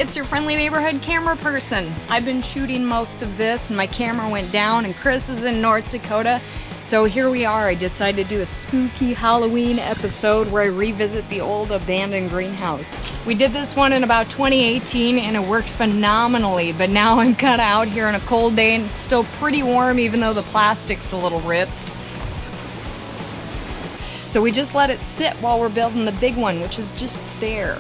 it's your friendly neighborhood camera person. I've been shooting most of this and my camera went down, and Chris is in North Dakota. So here we are. I decided to do a spooky Halloween episode where I revisit the old abandoned greenhouse. We did this one in about 2018 and it worked phenomenally, but now I'm kind of out here on a cold day and it's still pretty warm even though the plastic's a little ripped. So we just let it sit while we're building the big one, which is just there.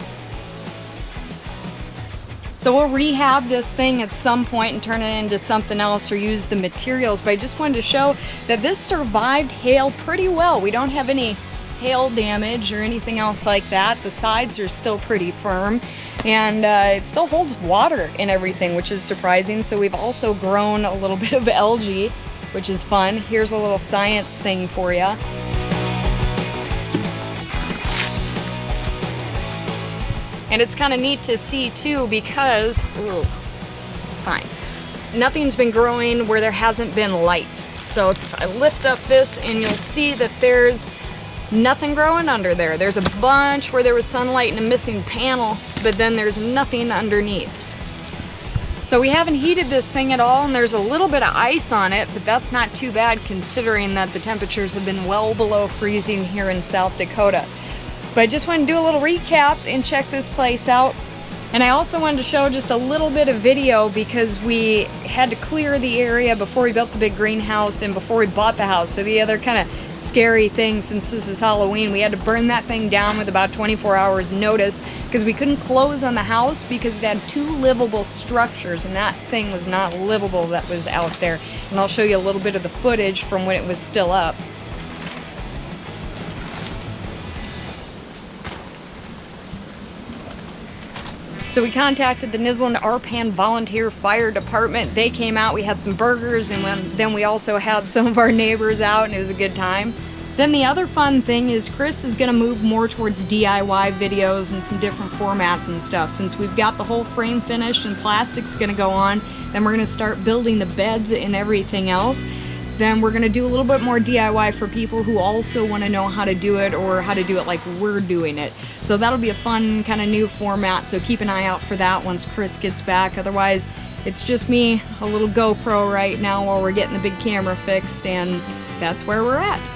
So we'll rehab this thing at some point and turn it into something else or use the materials, but I just wanted to show that this survived hail pretty well. We don't have any hail damage or anything else like that. The sides are still pretty firm, and it still holds water and everything, which is surprising. So we've also grown a little bit of algae, which is fun. Here's a little science thing for you. And it's kind of neat to see too because, nothing's been growing where there hasn't been light. So if I lift up this and you'll see that there's nothing growing under there. There's a bunch where there was sunlight and a missing panel, but then there's nothing underneath. So we haven't heated this thing at all, and there's a little bit of ice on it, but that's not too bad considering that the temperatures have been well below freezing here in South Dakota. But I just wanted to do a little recap and check this place out. And I also wanted to show just a little bit of video because we had to clear the area before we built the big greenhouse and before we bought the house. So the other kind of scary thing, since this is Halloween, we had to burn that thing down with about 24 hours notice because we couldn't close on the house because it had 2 livable structures, and that thing was not livable that was out there. And I'll show you a little bit of the footage from when it was still up. So we contacted the Nisland-Arpan Volunteer Fire Department. They came out, we had some burgers, and then we also had some of our neighbors out, and it was a good time. Then the other fun thing is Chris is going to move more towards DIY videos and some different formats and stuff. Since we've got the whole frame finished and plastic's going to go on, then we're going to start building the beds and everything else. Then we're going to do a little bit more DIY for people who also want to know how to do it or how to do it like we're doing it. So that'll be a fun kind of new format, so keep an eye out for that once Chris gets back. Otherwise, it's just me, a little GoPro right now while we're getting the big camera fixed, and that's where we're at.